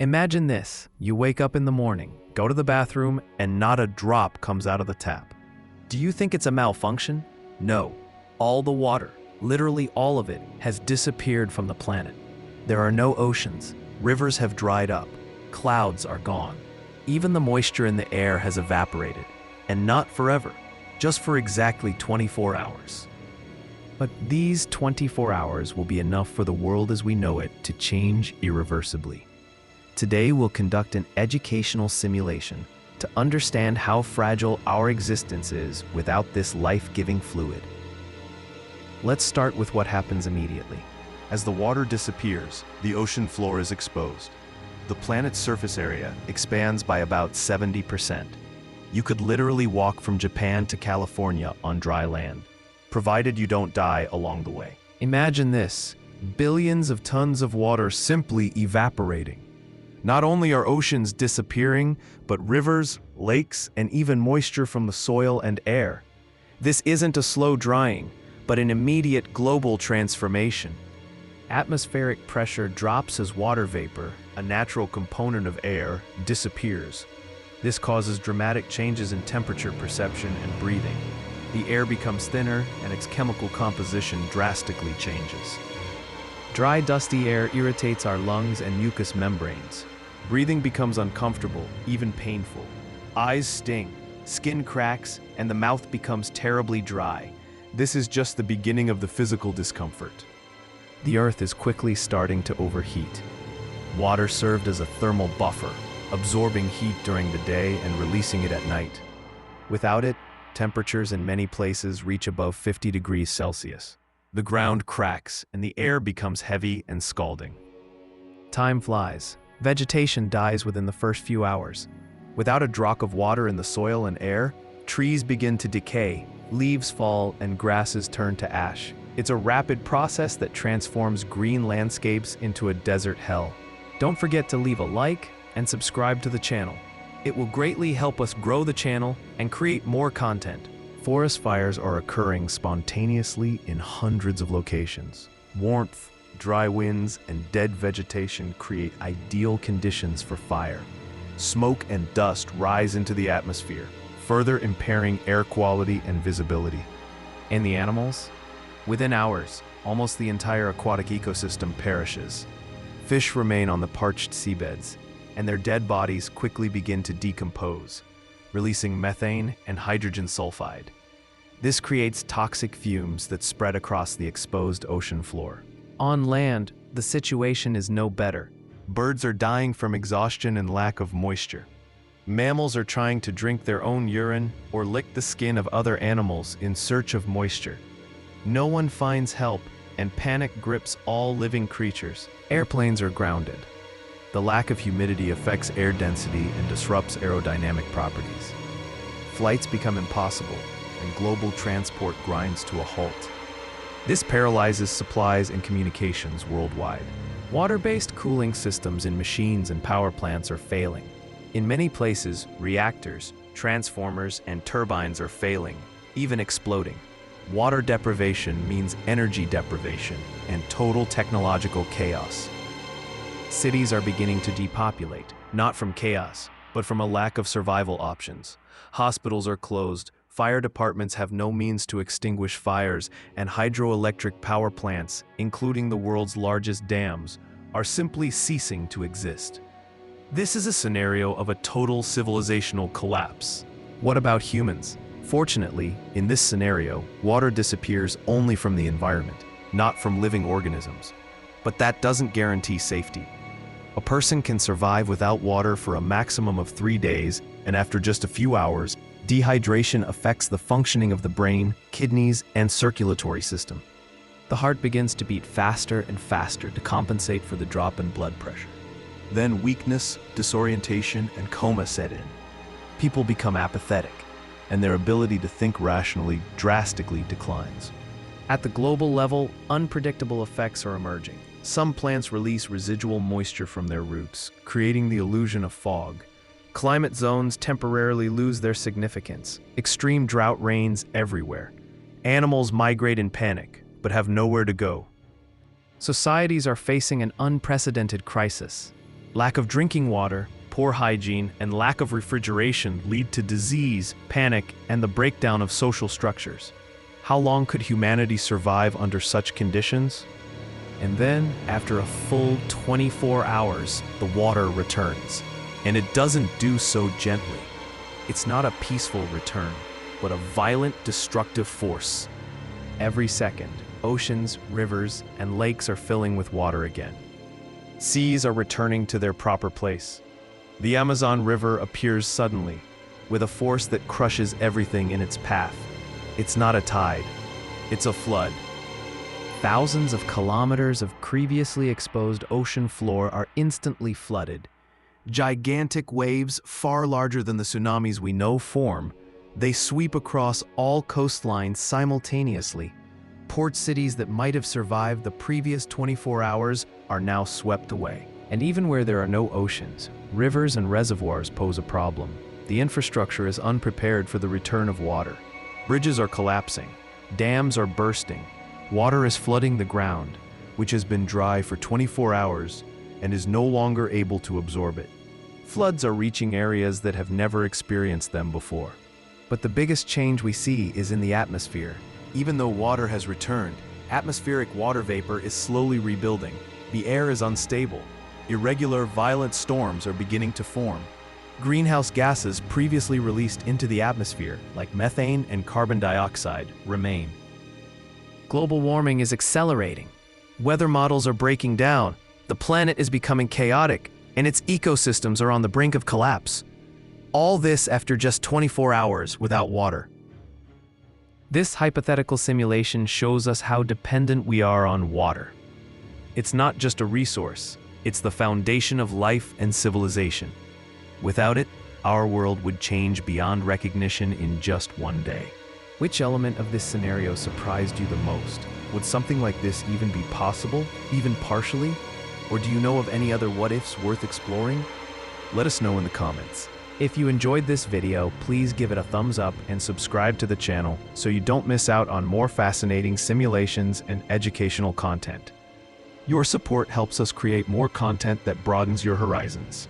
Imagine this. You wake up in the morning, go to the bathroom, and not a drop comes out of the tap. Do you think it's a malfunction? No. All the water, literally all of it, has disappeared from the planet. There are no oceans. Rivers have dried up. Clouds are gone. Even the moisture in the air has evaporated. And not forever, just for exactly 24 hours. But these 24 hours will be enough for the world as we know it to change irreversibly. Today we'll conduct an educational simulation to understand how fragile our existence is without this life-giving fluid. Let's start with what happens immediately. As the water disappears, the ocean floor is exposed. The planet's surface area expands by about 70%. You could literally walk from Japan to California on dry land, provided you don't die along the way. Imagine this, billions of tons of water simply evaporating. Not only are oceans disappearing, but rivers, lakes, and even moisture from the soil and air. This isn't a slow drying, but an immediate global transformation. Atmospheric pressure drops as water vapor, a natural component of air, disappears. This causes dramatic changes in temperature perception and breathing. The air becomes thinner and its chemical composition drastically changes. Dry, dusty air irritates our lungs and mucous membranes. Breathing becomes uncomfortable, even painful. Eyes sting, skin cracks, and the mouth becomes terribly dry. This is just the beginning of the physical discomfort. The Earth is quickly starting to overheat. Water served as a thermal buffer, absorbing heat during the day and releasing it at night. Without it, temperatures in many places reach above 50 degrees Celsius. The ground cracks and the air becomes heavy and scalding. Time flies. Vegetation dies within the first few hours. Without a drop of water in the soil and air, trees begin to decay, leaves fall, and grasses turn to ash. It's a rapid process that transforms green landscapes into a desert hell. Don't forget to leave a like and subscribe to the channel. It will greatly help us grow the channel and create more content. Forest fires are occurring spontaneously in hundreds of locations. Warmth, dry winds, and dead vegetation create ideal conditions for fire. Smoke and dust rise into the atmosphere, further impairing air quality and visibility. And the animals? Within hours, almost the entire aquatic ecosystem perishes. Fish remain on the parched seabeds, and their dead bodies quickly begin to decompose, releasing methane and hydrogen sulfide. This creates toxic fumes that spread across the exposed ocean floor. On land, the situation is no better. Birds are dying from exhaustion and lack of moisture. Mammals are trying to drink their own urine or lick the skin of other animals in search of moisture. No one finds help, and panic grips all living creatures. Airplanes are grounded. The lack of humidity affects air density and disrupts aerodynamic properties. Flights become impossible, and global transport grinds to a halt. This paralyzes supplies and communications worldwide. Water-based cooling systems in machines and power plants are failing. In many places, reactors, transformers, and turbines are failing, even exploding. Water deprivation means energy deprivation and total technological chaos. Cities are beginning to depopulate, not from chaos, but from a lack of survival options. Hospitals are closed, fire departments have no means to extinguish fires, and hydroelectric power plants, including the world's largest dams, are simply ceasing to exist. This is a scenario of a total civilizational collapse. What about humans? Fortunately, in this scenario, water disappears only from the environment, not from living organisms. But that doesn't guarantee safety. A person can survive without water for a maximum of 3 days, and after just a few hours, dehydration affects the functioning of the brain, kidneys, and circulatory system. The heart begins to beat faster and faster to compensate for the drop in blood pressure. Then weakness, disorientation, and coma set in. People become apathetic, and their ability to think rationally drastically declines. At the global level, unpredictable effects are emerging. Some plants release residual moisture from their roots, creating the illusion of fog. Climate zones temporarily lose their significance. Extreme drought reigns everywhere. Animals migrate in panic, but have nowhere to go. Societies are facing an unprecedented crisis. Lack of drinking water, poor hygiene, and lack of refrigeration lead to disease, panic, and the breakdown of social structures. How long could humanity survive under such conditions? And then, after a full 24 hours, the water returns. And it doesn't do so gently. It's not a peaceful return, but a violent, destructive force. Every second, oceans, rivers, and lakes are filling with water again. Seas are returning to their proper place. The Amazon River appears suddenly, with a force that crushes everything in its path. It's not a tide, it's a flood. Thousands of kilometers of previously exposed ocean floor are instantly flooded. Gigantic waves, far larger than the tsunamis we know, form. They sweep across all coastlines simultaneously. Port cities that might have survived the previous 24 hours are now swept away. And even where there are no oceans, rivers and reservoirs pose a problem. The infrastructure is unprepared for the return of water. Bridges are collapsing. Dams are bursting. Water is flooding the ground, which has been dry for 24 hours and is no longer able to absorb it. Floods are reaching areas that have never experienced them before. But the biggest change we see is in the atmosphere. Even though water has returned, atmospheric water vapor is slowly rebuilding. The air is unstable. Irregular, violent storms are beginning to form. Greenhouse gases previously released into the atmosphere, like methane and carbon dioxide, remain. Global warming is accelerating. Weather models are breaking down. The planet is becoming chaotic, and its ecosystems are on the brink of collapse. All this after just 24 hours without water. This hypothetical simulation shows us how dependent we are on water. It's not just a resource, it's the foundation of life and civilization. Without it, our world would change beyond recognition in just one day. Which element of this scenario surprised you the most? Would something like this even be possible, even partially? Or do you know of any other what-ifs worth exploring? Let us know in the comments. If you enjoyed this video, please give it a thumbs up and subscribe to the channel so you don't miss out on more fascinating simulations and educational content. Your support helps us create more content that broadens your horizons.